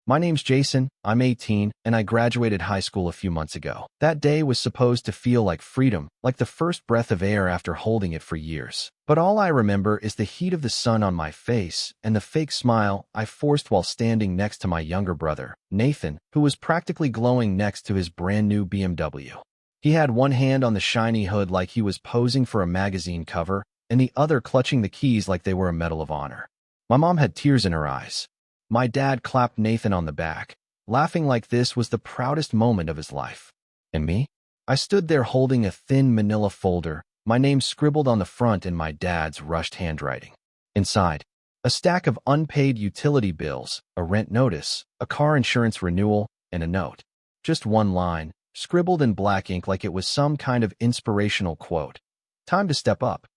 My name's Jason, I'm 18, and I graduated high school a few months ago. That day was supposed to feel like freedom, like the first breath of air after holding it for years. But all I remember is the heat of the sun on my face and the fake smile I forced while standing next to my younger brother, Nathan, who was practically glowing next to his brand new BMW. He had one hand on the shiny hood like he was posing for a magazine cover, and the other clutching the keys like they were a Medal of Honor. My mom had tears in her eyes. My dad clapped Nathan on the back, laughing like this was the proudest moment of his life. And me? I stood there holding a thin manila folder, my name scribbled on the front in my dad's rushed handwriting. Inside, a stack of unpaid utility bills, a rent notice, a car insurance renewal, and a note. Just one line, scribbled in black ink like it was some kind of inspirational quote. Time to step up.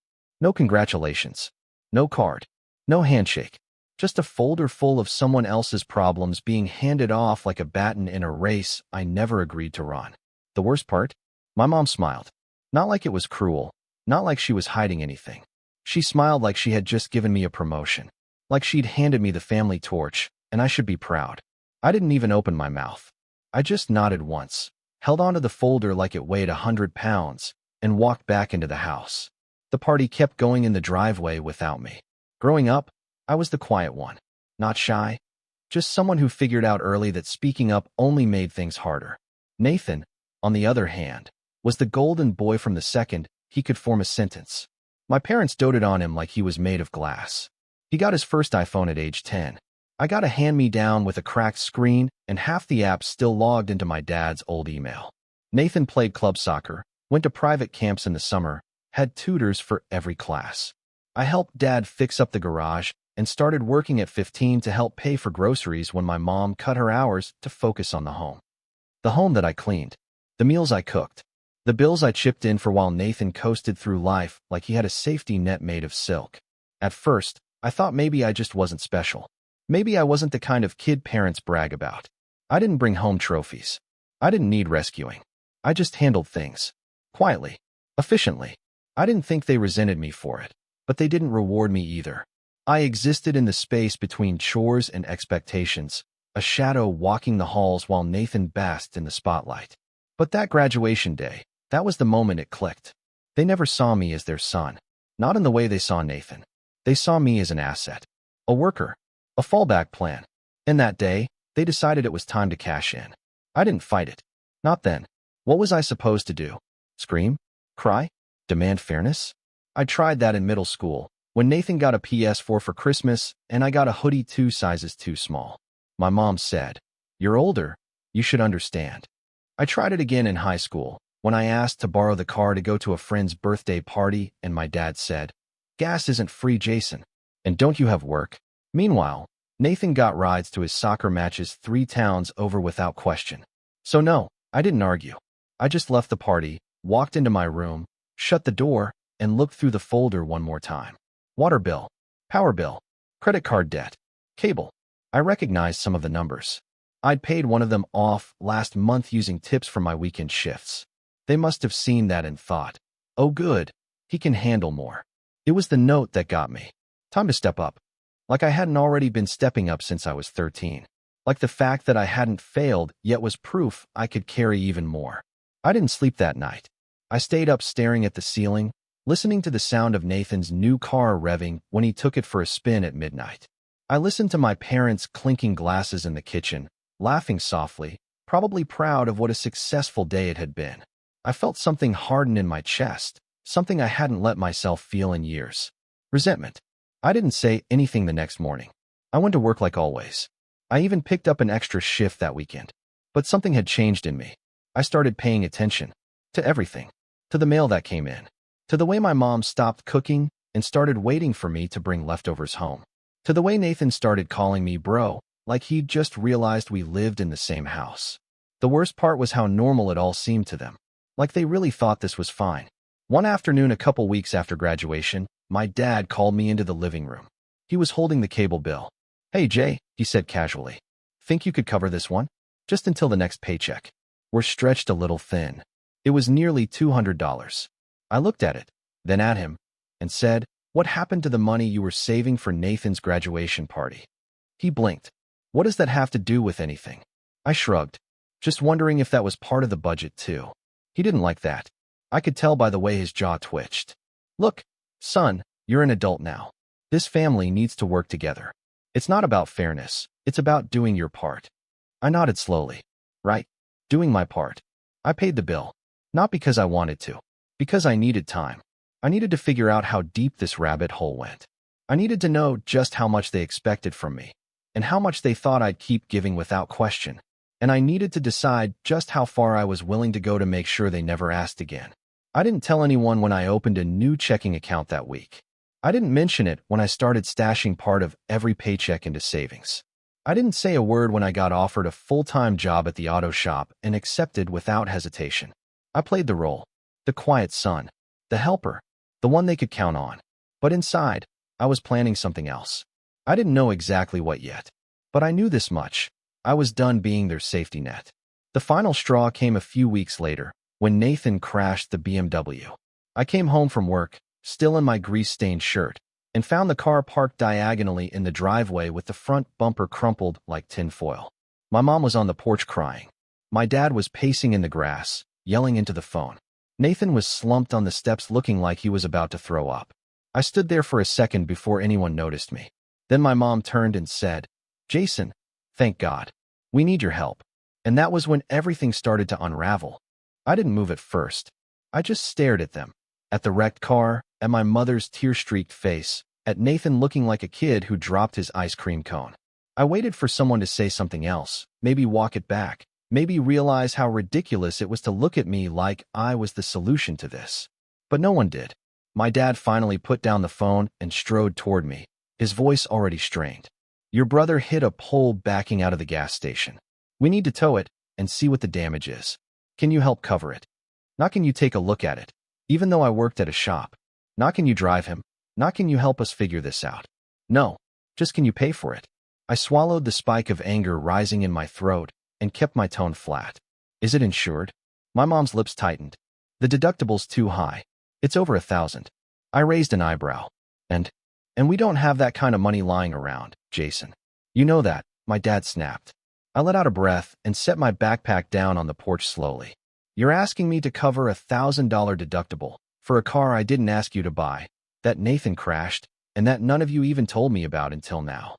No congratulations. No card. No handshake. Just a folder full of someone else's problems being handed off like a baton in a race I never agreed to run. The worst part? My mom smiled. Not like it was cruel, not like she was hiding anything. She smiled like she had just given me a promotion, like she'd handed me the family torch, and I should be proud. I didn't even open my mouth. I just nodded once, held onto the folder like it weighed 100 pounds, and walked back into the house. The party kept going in the driveway without me. Growing up, I was the quiet one, not shy, just someone who figured out early that speaking up only made things harder. Nathan, on the other hand, was the golden boy from the second he could form a sentence. My parents doted on him like he was made of glass. He got his first iPhone at age 10. I got a hand-me-down with a cracked screen and half the apps still logged into my dad's old email. Nathan played club soccer, went to private camps in the summer, had tutors for every class. I helped Dad fix up the garage and started working at 15 to help pay for groceries when my mom cut her hours to focus on the home. The home that I cleaned, the meals I cooked, the bills I chipped in for while Nathan coasted through life like he had a safety net made of silk. At first, I thought maybe I just wasn't special. Maybe I wasn't the kind of kid parents brag about. I didn't bring home trophies. I didn't need rescuing. I just handled things. Quietly. Efficiently. I didn't think they resented me for it, but they didn't reward me either. I existed in the space between chores and expectations, a shadow walking the halls while Nathan basked in the spotlight. But that graduation day, that was the moment it clicked. They never saw me as their son, not in the way they saw Nathan. They saw me as an asset, a worker, a fallback plan. And that day, they decided it was time to cash in. I didn't fight it. Not then. What was I supposed to do? Scream? Cry? Demand fairness? I tried that in middle school, when Nathan got a PS4 for Christmas and I got a hoodie 2 sizes too small. My mom said, "You're older. You should understand." I tried it again in high school, when I asked to borrow the car to go to a friend's birthday party and my dad said, "Gas isn't free, Jason. And don't you have work?" Meanwhile, Nathan got rides to his soccer matches 3 towns over without question. So no, I didn't argue. I just left the party, walked into my room, shut the door, and looked through the folder one more time. Water bill, power bill, credit card debt, cable. I recognized some of the numbers. I'd paid one of them off last month using tips from my weekend shifts. They must have seen that and thought, "Oh good, he can handle more." It was the note that got me. Time to step up. Like I hadn't already been stepping up since I was 13. Like the fact that I hadn't failed yet was proof I could carry even more. I didn't sleep that night. I stayed up staring at the ceiling, listening to the sound of Nathan's new car revving when he took it for a spin at midnight. I listened to my parents clinking glasses in the kitchen, laughing softly, probably proud of what a successful day it had been. I felt something harden in my chest, something I hadn't let myself feel in years. Resentment. I didn't say anything the next morning. I went to work like always. I even picked up an extra shift that weekend. But something had changed in me. I started paying attention. To everything. To the mail that came in. To the way my mom stopped cooking and started waiting for me to bring leftovers home. To the way Nathan started calling me bro, like he'd just realized we lived in the same house. The worst part was how normal it all seemed to them. Like they really thought this was fine. One afternoon a couple weeks after graduation, my dad called me into the living room. He was holding the cable bill. "Hey Jay," he said casually. "Think you could cover this one? Just until the next paycheck. We're stretched a little thin." It was nearly $200. I looked at it, then at him, and said, "What happened to the money you were saving for Nathan's graduation party?" He blinked. What does that have to do with anything? I shrugged, just wondering if that was part of the budget too. He didn't like that. I could tell by the way his jaw twitched. Look, son, you're an adult now. This family needs to work together. It's not about fairness. It's about doing your part. I nodded slowly. Right. Doing my part. I paid the bill. Not because I wanted to. Because I needed time. I needed to figure out how deep this rabbit hole went. I needed to know just how much they expected from me, and how much they thought I'd keep giving without question. And I needed to decide just how far I was willing to go to make sure they never asked again. I didn't tell anyone when I opened a new checking account that week. I didn't mention it when I started stashing part of every paycheck into savings. I didn't say a word when I got offered a full-time job at the auto shop and accepted without hesitation. I played the role, the quiet son, the helper, the one they could count on. But inside, I was planning something else. I didn't know exactly what yet, but I knew this much. I was done being their safety net. The final straw came a few weeks later, when Nathan crashed the BMW. I came home from work, still in my grease-stained shirt, and found the car parked diagonally in the driveway with the front bumper crumpled like tinfoil. My mom was on the porch crying. My dad was pacing in the grass, yelling into the phone. Nathan was slumped on the steps looking like he was about to throw up. I stood there for a second before anyone noticed me. Then my mom turned and said, "Jason, thank God. We need your help." And that was when everything started to unravel. I didn't move at first. I just stared at them. At the wrecked car, at my mother's tear-streaked face, at Nathan looking like a kid who dropped his ice cream cone. I waited for someone to say something else, maybe walk it back, maybe realize how ridiculous it was to look at me like I was the solution to this. But no one did. My dad finally put down the phone and strode toward me, his voice already strained. "Your brother hit a pole backing out of the gas station. We need to tow it and see what the damage is. Can you help cover it? Not can you take a look at it, even though I worked at a shop. Not can you drive him. Not can you help us figure this out. No, just can you pay for it?" I swallowed the spike of anger rising in my throat and kept my tone flat. "Is it insured?" My mom's lips tightened. "The deductible's too high. It's over $1,000. I raised an eyebrow. And we don't have that kind of money lying around, Jason. You know that," my dad snapped. I let out a breath and set my backpack down on the porch slowly. "You're asking me to cover $1,000 deductible for a car I didn't ask you to buy, that Nathan crashed, and that none of you even told me about until now."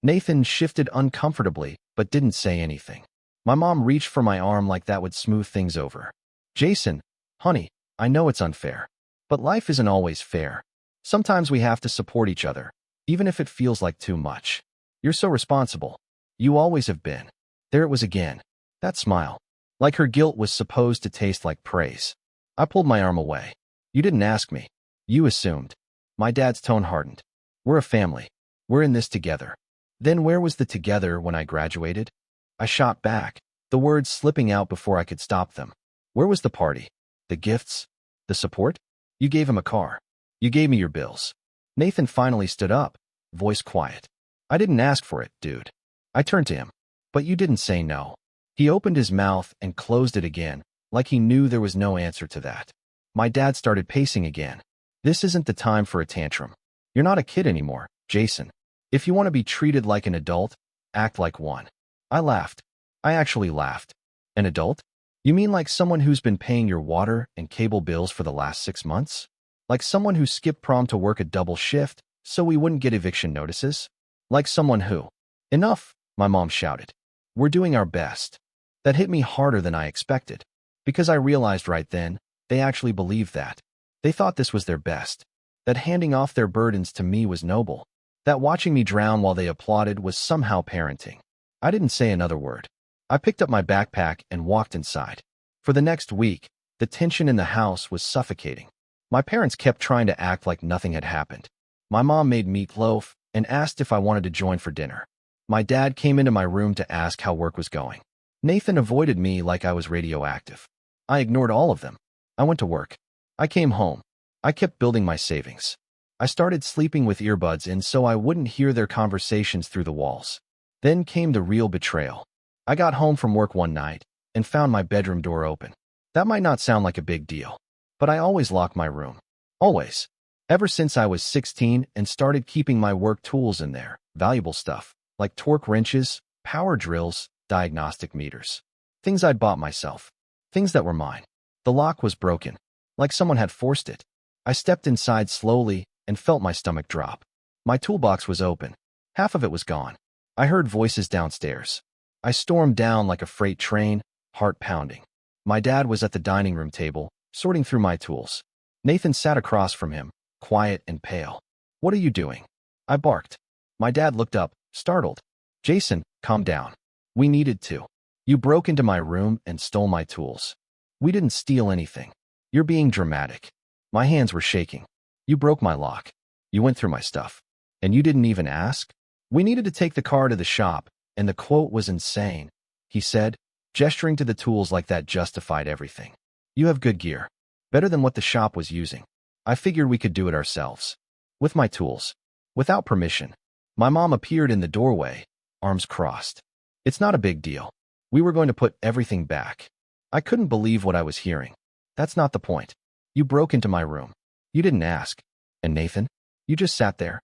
Nathan shifted uncomfortably, but didn't say anything. My mom reached for my arm like that would smooth things over. "Jason, honey, I know it's unfair. But life isn't always fair. Sometimes we have to support each other, even if it feels like too much. You're so responsible. You always have been." There it was again. That smile. Like her guilt was supposed to taste like praise. I pulled my arm away. "You didn't ask me. You assumed." My dad's tone hardened. "We're a family. We're in this together." "Then where was the together when I graduated?" I shot back, the words slipping out before I could stop them. "Where was the party? The gifts? The support? You gave him a car. You gave me your bills." Nathan finally stood up, voice quiet. "I didn't ask for it, dude." I turned to him. "But you didn't say no." He opened his mouth and closed it again, like he knew there was no answer to that. My dad started pacing again. "This isn't the time for a tantrum. You're not a kid anymore, Jason. If you want to be treated like an adult, act like one." I laughed. I actually laughed. "An adult? You mean like someone who's been paying your water and cable bills for the last 6 months? Like someone who skipped prom to work a double shift so we wouldn't get eviction notices? Like someone who—" "Enough," my mom shouted. "We're doing our best." That hit me harder than I expected, because I realized right then, they actually believed that. They thought this was their best. That handing off their burdens to me was noble. That watching me drown while they applauded was somehow parenting. I didn't say another word. I picked up my backpack and walked inside. For the next week, the tension in the house was suffocating. My parents kept trying to act like nothing had happened. My mom made meatloaf and asked if I wanted to join for dinner. My dad came into my room to ask how work was going. Nathan avoided me like I was radioactive. I ignored all of them. I went to work. I came home. I kept building my savings. I started sleeping with earbuds in so I wouldn't hear their conversations through the walls. Then came the real betrayal. I got home from work one night and found my bedroom door open. That might not sound like a big deal, but I always lock my room. Always. Ever since I was 16 and started keeping my work tools in there, valuable stuff, like torque wrenches, Power drills, diagnostic meters. Things I'd bought myself. Things that were mine. The lock was broken, like someone had forced it. I stepped inside slowly and felt my stomach drop. My toolbox was open. Half of it was gone. I heard voices downstairs. I stormed down like a freight train, heart pounding. My dad was at the dining room table, sorting through my tools. Nathan sat across from him, quiet and pale. "What are you doing?" I barked. My dad looked up, startled. "Jason, calm down. We needed to. You broke into my room and stole my tools." "We didn't steal anything. You're being dramatic." My hands were shaking. "You broke my lock. You went through my stuff. And you didn't even ask?" "We needed to take the car to the shop, and the quote was insane," he said, gesturing to the tools like that justified everything. "You have good gear. Better than what the shop was using. I figured we could do it ourselves. With my tools. Without permission." My mom appeared in the doorway, arms crossed. "It's not a big deal. We were going to put everything back." I couldn't believe what I was hearing. "That's not the point. You broke into my room. You didn't ask. And Nathan? You just sat there."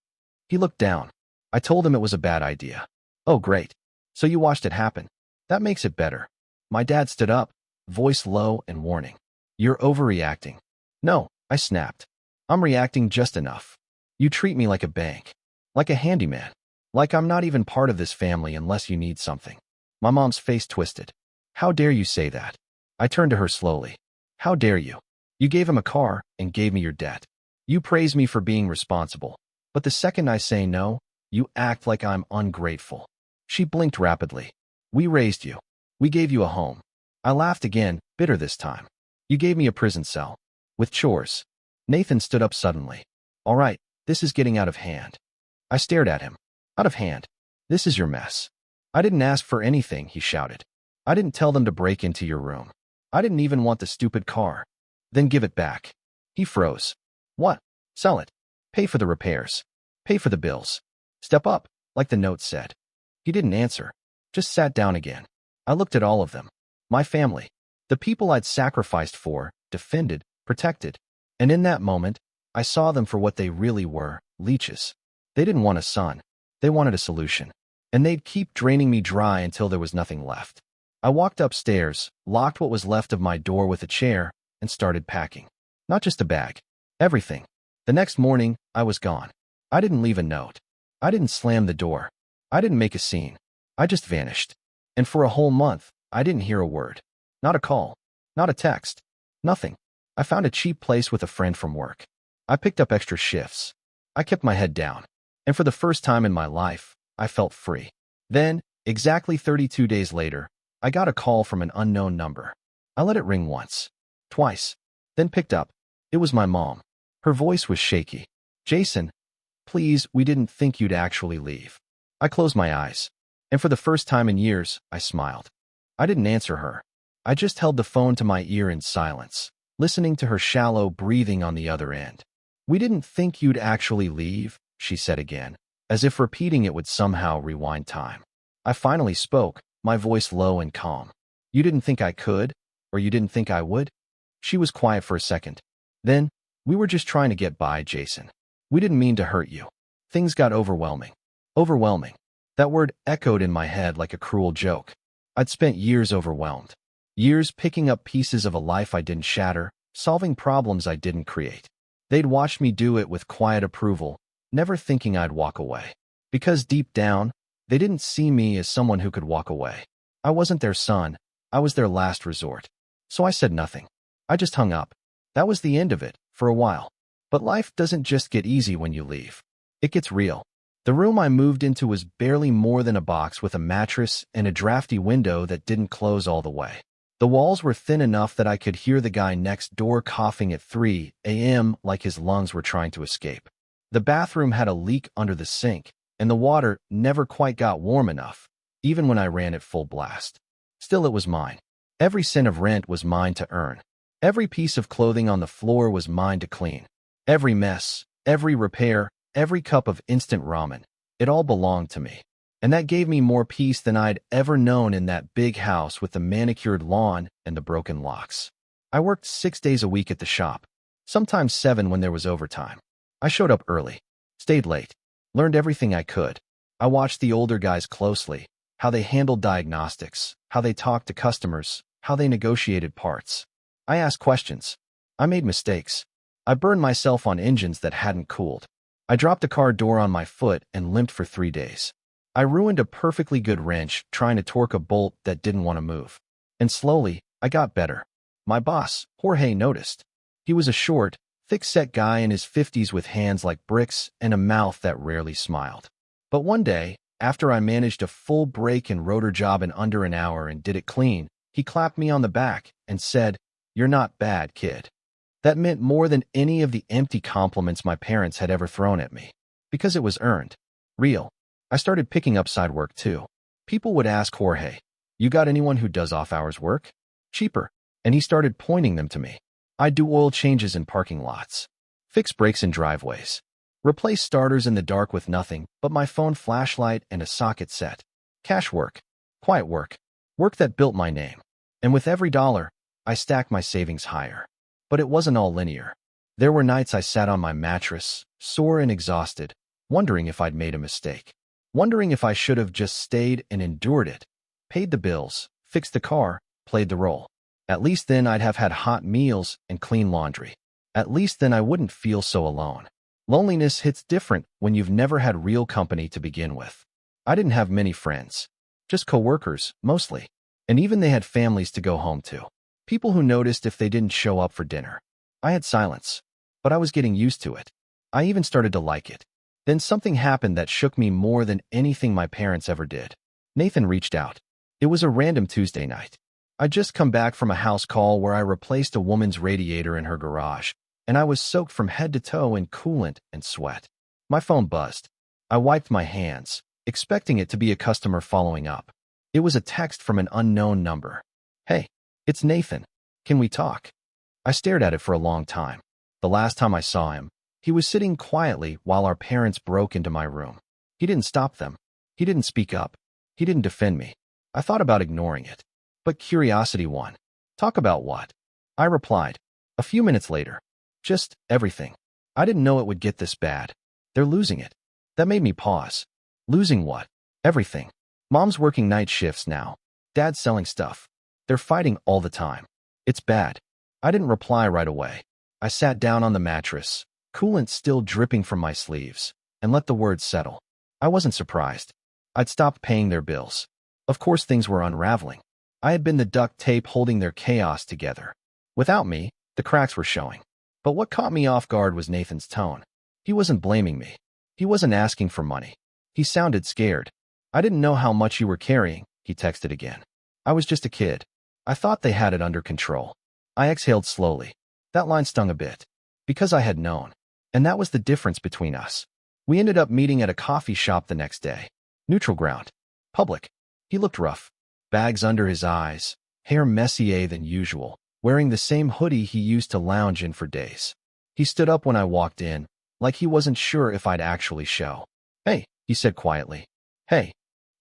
He looked down. I told him it was a bad idea. "Oh, great. So you watched it happen. That makes it better." My dad stood up, voice low and warning. "You're overreacting." "No," I snapped. "I'm reacting just enough. You treat me like a bank. Like a handyman. Like I'm not even part of this family unless you need something." My mom's face twisted. "How dare you say that?" I turned to her slowly. "How dare you? You gave him a car and gave me your debt. You praise me for being responsible. But the second I say no, you act like I'm ungrateful." She blinked rapidly. "We raised you. We gave you a home." I laughed again, bitter this time. "You gave me a prison cell. With chores." Nathan stood up suddenly. "All right, this is getting out of hand." I stared at him. "Out of hand? This is your mess." "I didn't ask for anything," he shouted. "I didn't tell them to break into your room. I didn't even want the stupid car." "Then give it back." He froze. "What? Sell it. Pay for the repairs. Pay for the bills. Step up, like the note said." He didn't answer. Just sat down again. I looked at all of them. My family. The people I'd sacrificed for, defended, protected. And in that moment, I saw them for what they really were, leeches. They didn't want a son. They wanted a solution. And they'd keep draining me dry until there was nothing left. I walked upstairs, locked what was left of my door with a chair, and started packing. Not just a bag. Everything. The next morning, I was gone. I didn't leave a note. I didn't slam the door. I didn't make a scene. I just vanished. And for a whole month, I didn't hear a word. Not a call. Not a text. Nothing. I found a cheap place with a friend from work. I picked up extra shifts. I kept my head down. And for the first time in my life, I felt free. Then, exactly 32 days later, I got a call from an unknown number. I let it ring once. Twice. Then picked up. It was my mom. Her voice was shaky. "Jason, please, we didn't think you'd actually leave." I closed my eyes. And for the first time in years, I smiled. I didn't answer her. I just held the phone to my ear in silence, listening to her shallow breathing on the other end. "We didn't think you'd actually leave," she said again, as if repeating it would somehow rewind time. I finally spoke, my voice low and calm. "You didn't think I could? Or you didn't think I would?" She was quiet for a second. Then, "We were just trying to get by, Jason. We didn't mean to hurt you." Things got overwhelming. Overwhelming. That word echoed in my head like a cruel joke. I'd spent years overwhelmed. Years picking up pieces of a life I didn't shatter, solving problems I didn't create. They'd watched me do it with quiet approval, never thinking I'd walk away. Because deep down, they didn't see me as someone who could walk away. I wasn't their son. I was their last resort. So I said nothing. I just hung up. That was the end of it, for a while. But life doesn't just get easy when you leave. It gets real. The room I moved into was barely more than a box with a mattress and a drafty window that didn't close all the way. The walls were thin enough that I could hear the guy next door coughing at 3 a.m. like his lungs were trying to escape. The bathroom had a leak under the sink, and the water never quite got warm enough, even when I ran at full blast. Still, it was mine. Every cent of rent was mine to earn. Every piece of clothing on the floor was mine to clean. Every mess, every repair, every cup of instant ramen, it all belonged to me. And that gave me more peace than I'd ever known in that big house with the manicured lawn and the broken locks. I worked 6 days a week at the shop, sometimes 7 when there was overtime. I showed up early, stayed late, learned everything I could. I watched the older guys closely, how they handled diagnostics, how they talked to customers, how they negotiated parts. I asked questions. I made mistakes. I burned myself on engines that hadn't cooled. I dropped a car door on my foot and limped for 3 days. I ruined a perfectly good wrench trying to torque a bolt that didn't want to move. And slowly, I got better. My boss, Jorge, noticed. He was a short, thick-set guy in his 50s with hands like bricks and a mouth that rarely smiled. But one day, after I managed a full brake and rotor job in under an hour and did it clean, he clapped me on the back and said, "You're not bad, kid." That meant more than any of the empty compliments my parents had ever thrown at me. Because it was earned. Real. I started picking up side work too. People would ask Jorge, "You got anyone who does off-hours work? Cheaper." And he started pointing them to me. I'd do oil changes in parking lots. Fix brakes in driveways. Replace starters in the dark with nothing but my phone flashlight and a socket set. Cash work. Quiet work. Work that built my name. And with every dollar, I stacked my savings higher. But it wasn't all linear. There were nights I sat on my mattress, sore and exhausted, wondering if I'd made a mistake. Wondering if I should have just stayed and endured it. Paid the bills, fixed the car, played the role. At least then I'd have had hot meals and clean laundry. At least then I wouldn't feel so alone. Loneliness hits different when you've never had real company to begin with. I didn't have many friends. Just coworkers, mostly. And even they had families to go home to. People who noticed if they didn't show up for dinner. I had silence. But I was getting used to it. I even started to like it. Then something happened that shook me more than anything my parents ever did. Nathan reached out. It was a random Tuesday night. I'd just come back from a house call where I replaced a woman's radiator in her garage, and I was soaked from head to toe in coolant and sweat. My phone buzzed. I wiped my hands, expecting it to be a customer following up. It was a text from an unknown number. "Hey, it's Nathan. Can we talk?" I stared at it for a long time. The last time I saw him, he was sitting quietly while our parents broke into my room. He didn't stop them. He didn't speak up. He didn't defend me. I thought about ignoring it. But curiosity won. "Talk about what?" I replied. A few minutes later. "Just everything." I didn't know it would get this bad. "They're losing it." That made me pause. Losing what? Everything. Mom's working night shifts now. Dad's selling stuff. They're fighting all the time. It's bad. I didn't reply right away. I sat down on the mattress, coolant still dripping from my sleeves, and let the words settle. I wasn't surprised. I'd stopped paying their bills. Of course things were unraveling. I had been the duct tape holding their chaos together. Without me, the cracks were showing. But what caught me off guard was Nathan's tone. He wasn't blaming me. He wasn't asking for money. He sounded scared. "I didn't know how much you were carrying," he texted again. "I was just a kid. I thought they had it under control." I exhaled slowly. That line stung a bit. Because I had known. And that was the difference between us. We ended up meeting at a coffee shop the next day. Neutral ground. Public. He looked rough. Bags under his eyes. Hair messier than usual. Wearing the same hoodie he used to lounge in for days. He stood up when I walked in, like he wasn't sure if I'd actually show. "Hey," he said quietly. "Hey."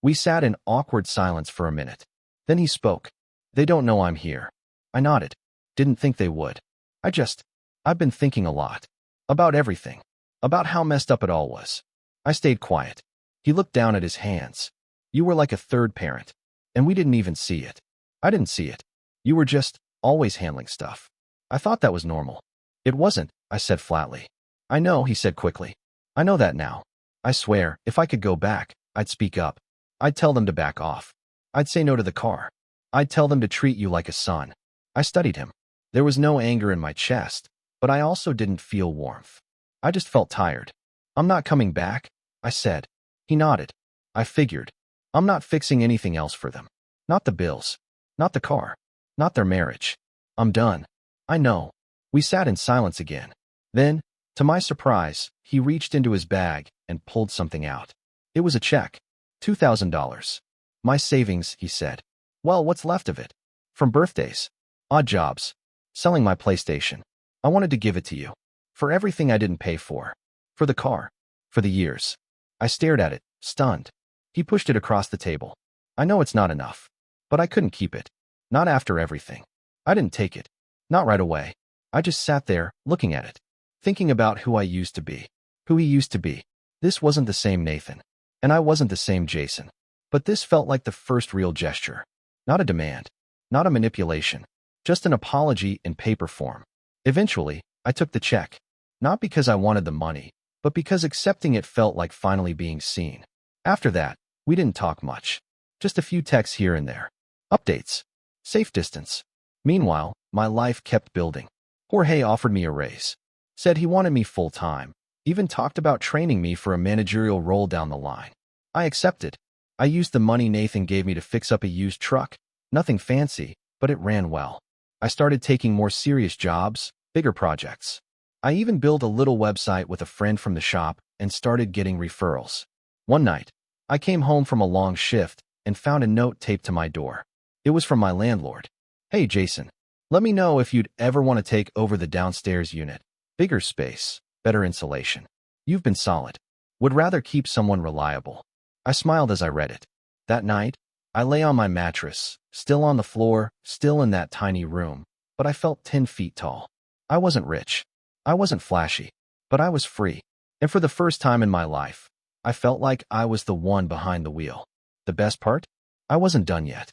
We sat in awkward silence for a minute. Then he spoke. "They don't know I'm here." I nodded. Didn't think they would. I've been thinking a lot. About everything. About how messed up it all was. I stayed quiet. He looked down at his hands. "You were like a third parent. And we didn't even see it." I didn't see it. "You were just always handling stuff." I thought that was normal. "It wasn't," I said flatly. "I know," he said quickly. "I know that now. I swear, if I could go back, I'd speak up. I'd tell them to back off. I'd say no to the car. I'd tell them to treat you like a son." I studied him. There was no anger in my chest, but I also didn't feel warmth. I just felt tired. "I'm not coming back," I said. He nodded. I figured. I'm not fixing anything else for them. Not the bills. Not the car. Not their marriage. I'm done. I know. We sat in silence again. Then, to my surprise, he reached into his bag and pulled something out. It was a check. $2,000. "My savings," he said. "Well, what's left of it? From birthdays. Odd jobs. Selling my PlayStation. I wanted to give it to you. For everything I didn't pay for. For the car. For the years." I stared at it, stunned. He pushed it across the table. "I know it's not enough. But I couldn't keep it. Not after everything. I didn't take it. Not right away. I just sat there, looking at it. Thinking about who I used to be. Who he used to be. This wasn't the same Nathan. And I wasn't the same Jason. But this felt like the first real gesture. Not a demand. Not a manipulation. Just an apology in paper form. Eventually, I took the check. Not because I wanted the money, but because accepting it felt like finally being seen. After that, we didn't talk much. Just a few texts here and there. Updates. Safe distance. Meanwhile, my life kept building. Jorge offered me a raise. Said he wanted me full-time. Even talked about training me for a managerial role down the line. I accepted. I used the money Nathan gave me to fix up a used truck. Nothing fancy, but it ran well. I started taking more serious jobs, bigger projects. I even built a little website with a friend from the shop and started getting referrals. One night, I came home from a long shift and found a note taped to my door. It was from my landlord. "Hey Jason, let me know if you'd ever want to take over the downstairs unit. Bigger space, better insulation. You've been solid. Would rather keep someone reliable." I smiled as I read it. That night, I lay on my mattress, still on the floor, still in that tiny room, but I felt 10 feet tall. I wasn't rich. I wasn't flashy, but I was free. And for the first time in my life, I felt like I was the one behind the wheel. The best part? I wasn't done yet.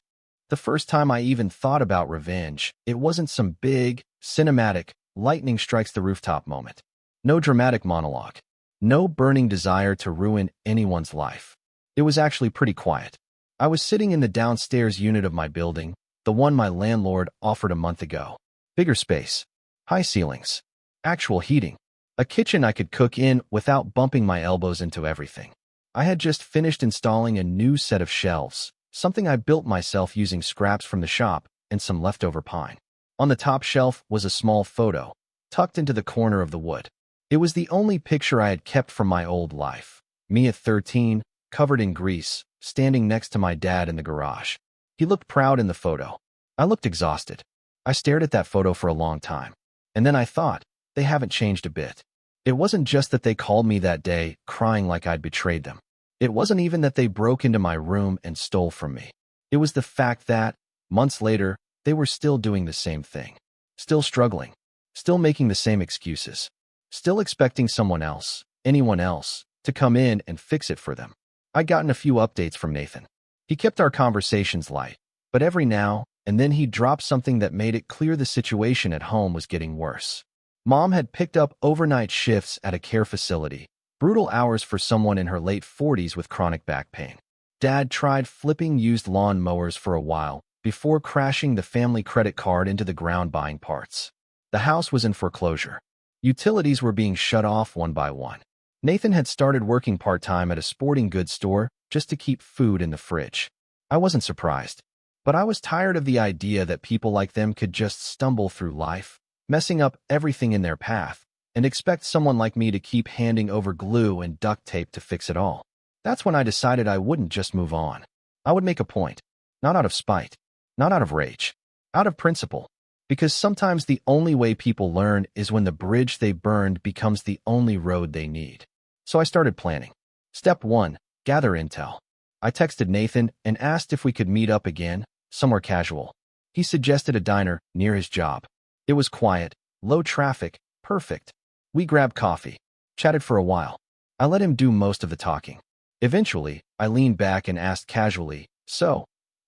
The first time I even thought about revenge, it wasn't some big, cinematic, lightning strikes the rooftop moment. No dramatic monologue. No burning desire to ruin anyone's life. It was actually pretty quiet. I was sitting in the downstairs unit of my building, the one my landlord offered a month ago. Bigger space. High ceilings. Actual heating. A kitchen I could cook in without bumping my elbows into everything. I had just finished installing a new set of shelves, something I built myself using scraps from the shop and some leftover pine. On the top shelf was a small photo, tucked into the corner of the wood. It was the only picture I had kept from my old life. Me at 13, covered in grease, standing next to my dad in the garage. He looked proud in the photo. I looked exhausted. I stared at that photo for a long time. And then I thought, they haven't changed a bit. It wasn't just that they called me that day, crying like I'd betrayed them. It wasn't even that they broke into my room and stole from me. It was the fact that, months later, they were still doing the same thing. Still struggling. Still making the same excuses. Still expecting someone else, anyone else, to come in and fix it for them. I'd gotten a few updates from Nathan. He kept our conversations light, but every now and then he'd drop something that made it clear the situation at home was getting worse. Mom had picked up overnight shifts at a care facility, brutal hours for someone in her late 40s with chronic back pain. Dad tried flipping used lawn mowers for a while before crashing the family credit card into the ground buying parts. The house was in foreclosure. Utilities were being shut off one by one. Nathan had started working part-time at a sporting goods store just to keep food in the fridge. I wasn't surprised, but I was tired of the idea that people like them could just stumble through life, messing up everything in their path, and expect someone like me to keep handing over glue and duct tape to fix it all. That's when I decided I wouldn't just move on. I would make a point. Not out of spite. Not out of rage. Out of principle. Because sometimes the only way people learn is when the bridge they burned becomes the only road they need. So I started planning. Step 1. Gather intel. I texted Nathan and asked if we could meet up again, somewhere casual. He suggested a diner near his job. It was quiet, low traffic, perfect. We grabbed coffee, chatted for a while. I let him do most of the talking. Eventually, I leaned back and asked casually, "So,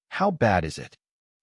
how bad is it?"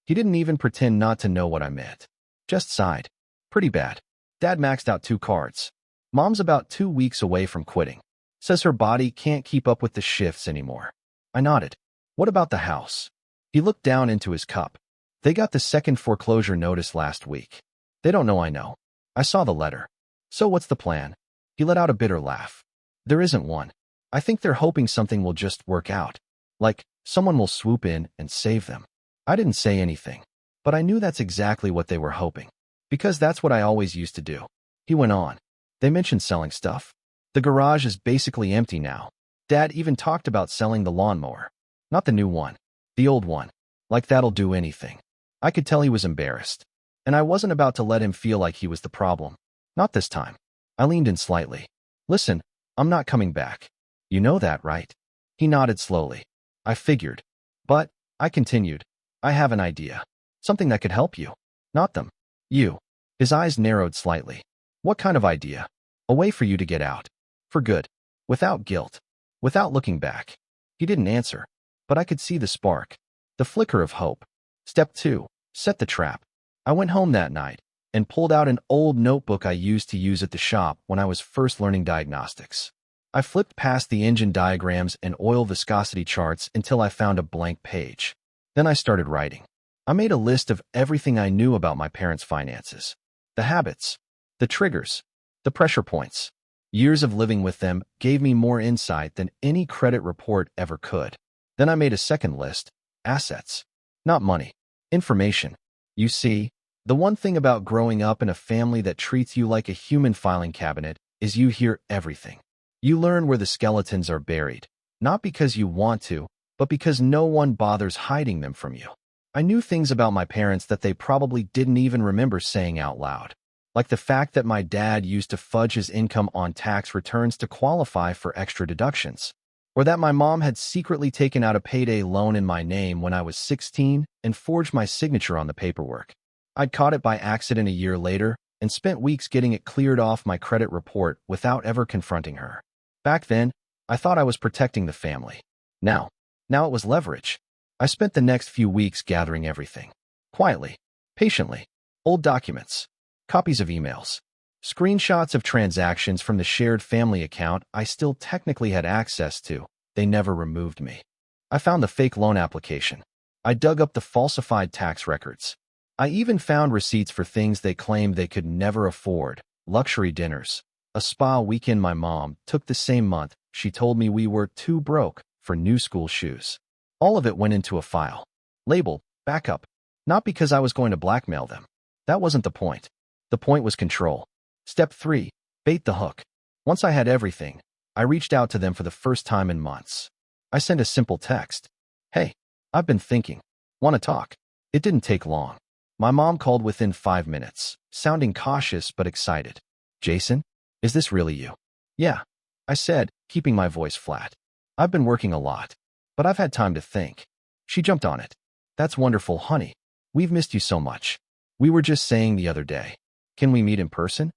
He didn't even pretend not to know what I meant. Just sighed. "Pretty bad. Dad maxed out 2 cards. Mom's about 2 weeks away from quitting. Says her body can't keep up with the shifts anymore." I nodded. "What about the house?" He looked down into his cup. "They got the second foreclosure notice last week. They don't know I know. I saw the letter. So what's the plan?" He let out a bitter laugh. "There isn't one. I think they're hoping something will just work out. Like, someone will swoop in and save them." I didn't say anything, but I knew that's exactly what they were hoping. Because that's what I always used to do. He went on. "They mentioned selling stuff. The garage is basically empty now. Dad even talked about selling the lawnmower. Not the new one. The old one. Like that'll do anything." I could tell he was embarrassed. And I wasn't about to let him feel like he was the problem. Not this time. I leaned in slightly. "Listen, I'm not coming back. You know that, right?" He nodded slowly. "I figured. But," I continued, "I have an idea. Something that could help you. Not them. You." His eyes narrowed slightly. "What kind of idea?" "A way for you to get out. For good. Without guilt. Without looking back." He didn't answer. but I could see the spark, the flicker of hope. Step 2. Set the trap. I went home that night and pulled out an old notebook I used to use at the shop when I was first learning diagnostics. I flipped past the engine diagrams and oil viscosity charts until I found a blank page. Then I started writing. I made a list of everything I knew about my parents' finances. The habits, the triggers, the pressure points. Years of living with them gave me more insight than any credit report ever could. Then I made a second list, assets. Not money, information. You see, the one thing about growing up in a family that treats you like a human filing cabinet is you hear everything. You learn where the skeletons are buried, not because you want to, but because no one bothers hiding them from you. I knew things about my parents that they probably didn't even remember saying out loud. Like the fact that my dad used to fudge his income on tax returns to qualify for extra deductions. Or that my mom had secretly taken out a payday loan in my name when I was 16 and forged my signature on the paperwork. I'd caught it by accident a year later and spent weeks getting it cleared off my credit report without ever confronting her. Back then, I thought I was protecting the family. Now it was leverage. I spent the next few weeks gathering everything. Quietly, patiently. Old documents, copies of emails, screenshots of transactions from the shared family account I still technically had access to. They never removed me. I found the fake loan application. I dug up the falsified tax records. I even found receipts for things they claimed they could never afford, luxury dinners, a spa weekend my mom took the same month she told me we were too broke for new school shoes. All of it went into a file, labeled backup, not because I was going to blackmail them. That wasn't the point. The point was control. Step 3. Bait the hook. Once I had everything, I reached out to them for the first time in months. I sent a simple text. Hey, I've been thinking. Want to talk? It didn't take long. My mom called within 5 minutes, sounding cautious but excited. Jason, is this really you? Yeah, I said, keeping my voice flat. I've been working a lot, but I've had time to think. She jumped on it. That's wonderful, honey. We've missed you so much. We were just saying the other day. Can we meet in person?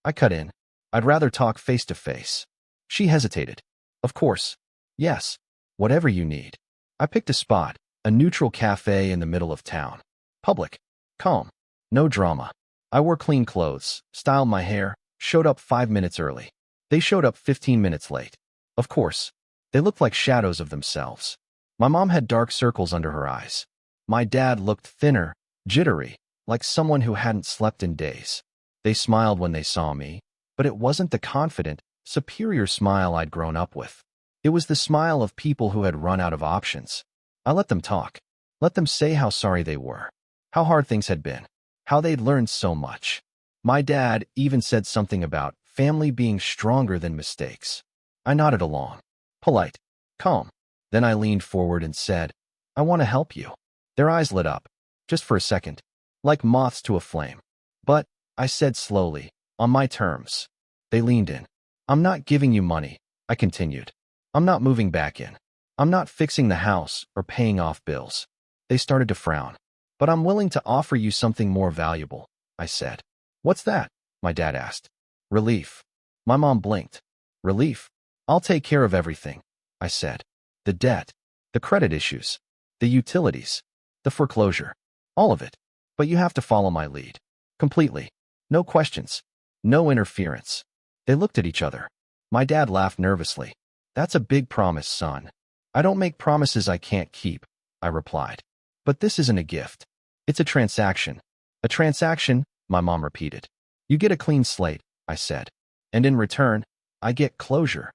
I cut in. I'd rather talk face to face. She hesitated. Of course. Yes. Whatever you need. I picked a spot, a neutral cafe in the middle of town. Public. Calm. No drama. I wore clean clothes, styled my hair, showed up 5 minutes early. They showed up 15 minutes late. Of course. They looked like shadows of themselves. My mom had dark circles under her eyes. My dad looked thinner, jittery, like someone who hadn't slept in days. They smiled when they saw me, but it wasn't the confident, superior smile I'd grown up with. It was the smile of people who had run out of options. I let them talk. Let them say how sorry they were, how hard things had been, how they'd learned so much. My dad even said something about family being stronger than mistakes. I nodded along. Polite. Calm. Then I leaned forward and said, I want to help you. Their eyes lit up, just for a second, like moths to a flame. But, I said slowly, on my terms. They leaned in. I'm not giving you money, I continued. I'm not moving back in. I'm not fixing the house or paying off bills. They started to frown. But I'm willing to offer you something more valuable, I said. What's that? My dad asked. Relief. My mom blinked. Relief? I'll take care of everything, I said. The debt, the credit issues, the utilities, the foreclosure, all of it. But you have to follow my lead. Completely. No questions. No interference. They looked at each other. My dad laughed nervously. That's a big promise, son. I don't make promises I can't keep, I replied. But this isn't a gift. It's a transaction. A transaction, my mom repeated. You get a clean slate, I said. And in return, I get closure.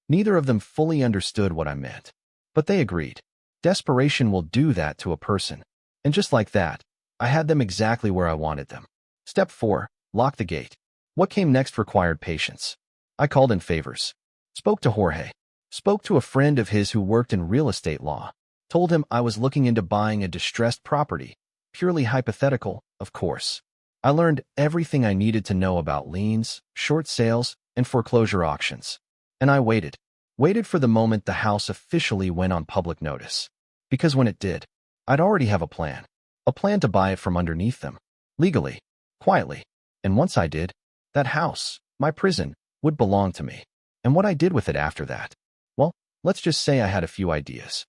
Neither of them fully understood what I meant. But they agreed. Desperation will do that to a person. And just like that, I had them exactly where I wanted them. Step 4. Lock the gate. What came next required patience. I called in favors. Spoke to Jorge. Spoke to a friend of his who worked in real estate law. Told him I was looking into buying a distressed property. Purely hypothetical, of course. I learned everything I needed to know about liens, short sales, and foreclosure auctions. And I waited. Waited for the moment the house officially went on public notice. Because when it did, I'd already have a plan. A plan to buy it from underneath them. Legally. Quietly. And once I did, that house, my prison, would belong to me. And what I did with it after that? Well, let's just say I had a few ideas.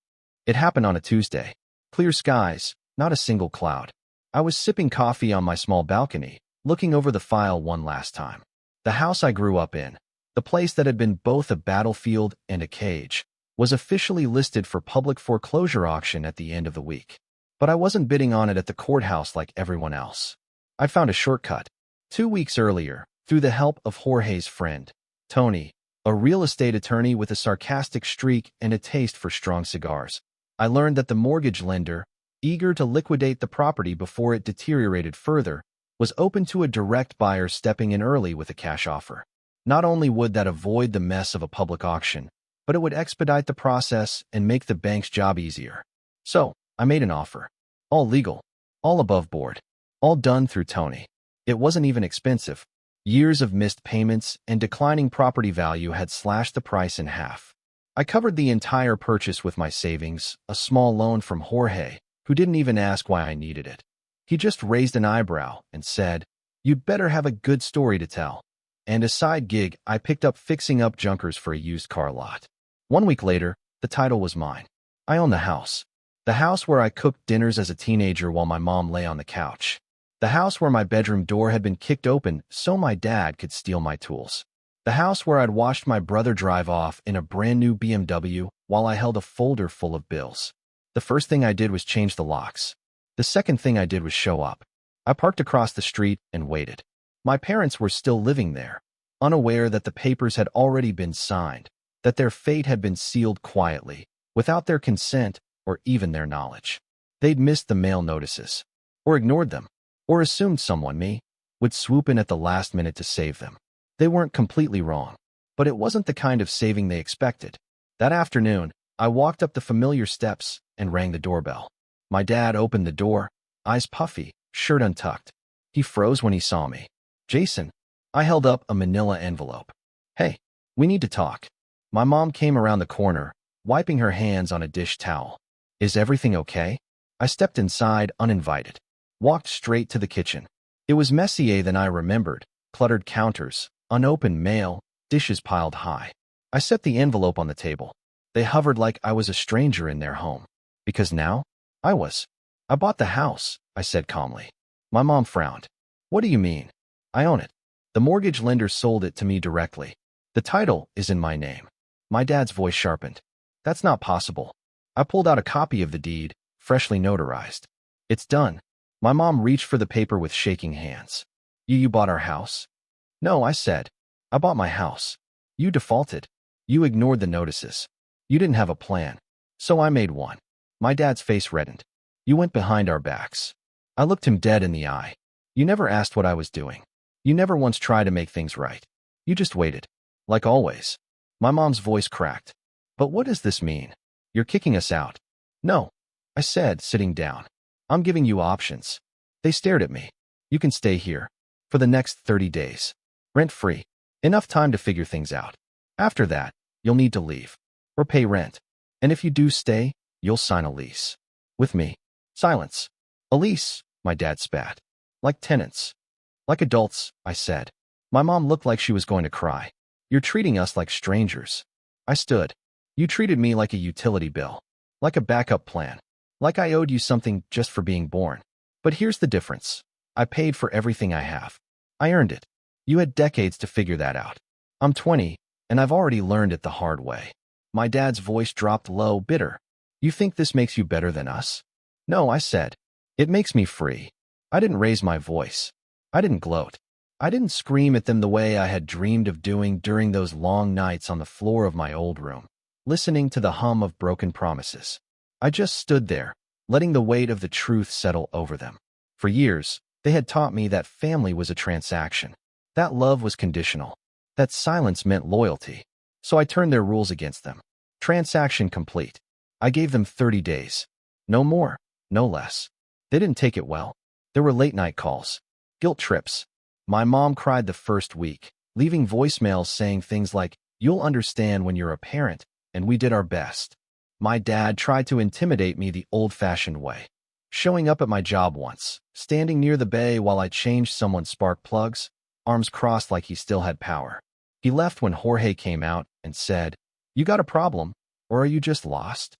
It happened on a Tuesday. Clear skies, not a single cloud. I was sipping coffee on my small balcony, looking over the file one last time. The house I grew up in, the place that had been both a battlefield and a cage, was officially listed for public foreclosure auction at the end of the week. But I wasn't bidding on it at the courthouse like everyone else. I found a shortcut. 2 weeks earlier, through the help of Jorge's friend, Tony, a real estate attorney with a sarcastic streak and a taste for strong cigars, I learned that the mortgage lender, eager to liquidate the property before it deteriorated further, was open to a direct buyer stepping in early with a cash offer. Not only would that avoid the mess of a public auction, but it would expedite the process and make the bank's job easier. So, I made an offer. All legal, all above board, all done through Tony. It wasn't even expensive. Years of missed payments and declining property value had slashed the price in half. I covered the entire purchase with my savings, a small loan from Jorge, who didn't even ask why I needed it. He just raised an eyebrow and said, "You'd better have a good story to tell." And a side gig, I picked up fixing up junkers for a used car lot. 1 week later, the title was mine. I owned the house. The house where I cooked dinners as a teenager while my mom lay on the couch. The house where my bedroom door had been kicked open so my dad could steal my tools. The house where I'd watched my brother drive off in a brand new BMW while I held a folder full of bills. The first thing I did was change the locks. The second thing I did was show up. I parked across the street and waited. My parents were still living there, unaware that the papers had already been signed, that their fate had been sealed quietly, without their consent or even their knowledge. They'd missed the mail notices, or ignored them, or assumed someone, me, would swoop in at the last minute to save them. They weren't completely wrong, but it wasn't the kind of saving they expected. That afternoon, I walked up the familiar steps and rang the doorbell. My dad opened the door, eyes puffy, shirt untucked. He froze when he saw me. "Jason." I held up a manila envelope. "Hey, we need to talk." My mom came around the corner, wiping her hands on a dish towel. "Is everything okay?" I stepped inside uninvited, walked straight to the kitchen. It was messier than I remembered, cluttered counters, unopened mail, dishes piled high. I set the envelope on the table. They hovered like I was a stranger in their home. Because now, I was. "I bought the house," I said calmly. My mom frowned. "What do you mean?" "I own it. The mortgage lender sold it to me directly. The title is in my name." My dad's voice sharpened. "That's not possible." I pulled out a copy of the deed, freshly notarized. "It's done." My mom reached for the paper with shaking hands. You bought our house?" "No," I said. "I bought my house. You defaulted. You ignored the notices. You didn't have a plan. So I made one." My dad's face reddened. "You went behind our backs." I looked him dead in the eye. "You never asked what I was doing. You never once tried to make things right. You just waited. Like always." My mom's voice cracked. "But what does this mean? You're kicking us out." "No," I said, sitting down. "I'm giving you options." They stared at me. "You can stay here. For the next 30 days. Rent-free. Enough time to figure things out. After that, you'll need to leave. Or pay rent. And if you do stay, you'll sign a lease. With me." Silence. "A lease," my dad spat. "Like tenants." "Like adults," I said. My mom looked like she was going to cry. "You're treating us like strangers." I stood. "You treated me like a utility bill. Like a backup plan. Like I owed you something just for being born. But here's the difference. I paid for everything I have. I earned it. You had decades to figure that out. I'm 20, and I've already learned it the hard way." My dad's voice dropped low, bitter. "You think this makes you better than us?" "No," I said. "It makes me free." I didn't raise my voice. I didn't gloat. I didn't scream at them the way I had dreamed of doing during those long nights on the floor of my old room, listening to the hum of broken promises. I just stood there, letting the weight of the truth settle over them. For years, they had taught me that family was a transaction, that love was conditional, that silence meant loyalty. So I turned their rules against them. Transaction complete. I gave them 30 days. No more, no less. They didn't take it well. There were late-night calls, guilt trips. My mom cried the first week, leaving voicemails saying things like, "You'll understand when you're a parent," and "We did our best." My dad tried to intimidate me the old-fashioned way, showing up at my job once, standing near the bay while I changed someone's spark plugs, arms crossed like he still had power. He left when Jorge came out and said, "You got a problem, or are you just lost?"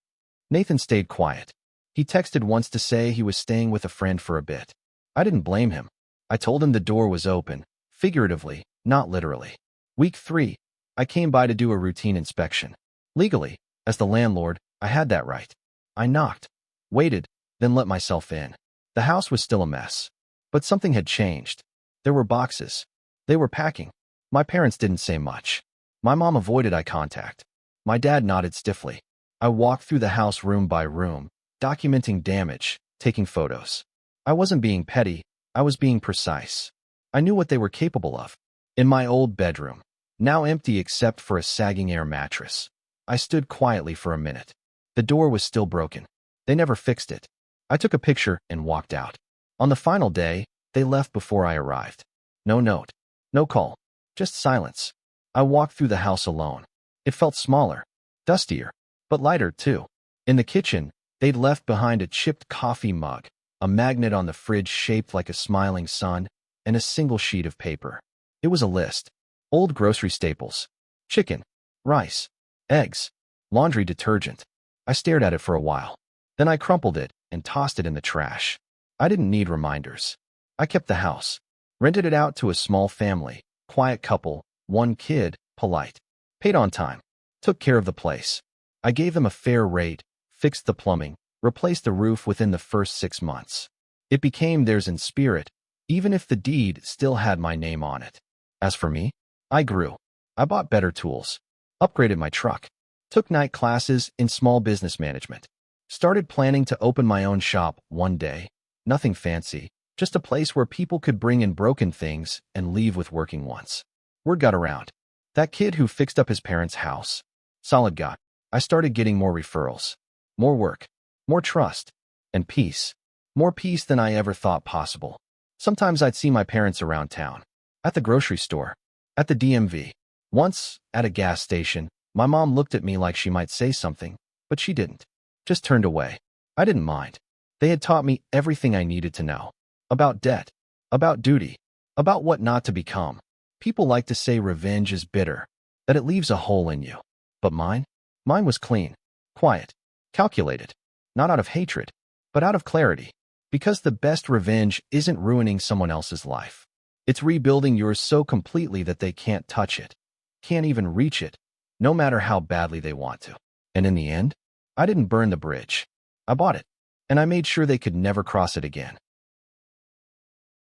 Nathan stayed quiet. He texted once to say he was staying with a friend for a bit. I didn't blame him. I told him the door was open, figuratively, not literally. Week 3, I came by to do a routine inspection. Legally, as the landlord, I had that right. I knocked, waited, then let myself in. The house was still a mess. But something had changed. There were boxes. They were packing. My parents didn't say much. My mom avoided eye contact. My dad nodded stiffly. I walked through the house room by room, documenting damage, taking photos. I wasn't being petty, I was being precise. I knew what they were capable of. In my old bedroom, now empty except for a sagging air mattress, I stood quietly for a minute. The door was still broken. They never fixed it. I took a picture and walked out. On the final day, they left before I arrived. No note. No call. Just silence. I walked through the house alone. It felt smaller. Dustier. But lighter, too. In the kitchen, they'd left behind a chipped coffee mug, a magnet on the fridge shaped like a smiling sun, and a single sheet of paper. It was a list. Old grocery staples. Chicken. Rice. Eggs. Laundry detergent. I stared at it for a while. Then I crumpled it and tossed it in the trash. I didn't need reminders. I kept the house. Rented it out to a small family, quiet couple, 1 kid, polite. Paid on time. Took care of the place. I gave them a fair rate, fixed the plumbing, replaced the roof within the first 6 months. It became theirs in spirit, even if the deed still had my name on it. As for me, I grew. I bought better tools. Upgraded my truck. Took night classes in small business management. Started planning to open my own shop one day. Nothing fancy, just a place where people could bring in broken things and leave with working ones. Word got around. That kid who fixed up his parents' house. Solid got. I started getting more referrals. More work. More trust. And peace. More peace than I ever thought possible. Sometimes I'd see my parents around town. At the grocery store. At the DMV. Once, at a gas station, my mom looked at me like she might say something, but she didn't. Just turned away. I didn't mind. They had taught me everything I needed to know. About debt. About duty. About what not to become. People like to say revenge is bitter, that it leaves a hole in you. But mine was clean, quiet, calculated. Not out of hatred, but out of clarity. Because the best revenge isn't ruining someone else's life. It's rebuilding yours so completely that they can't touch it. Can't even reach it, no matter how badly they want to. And in the end, I didn't burn the bridge. I bought it. And I made sure they could never cross it again.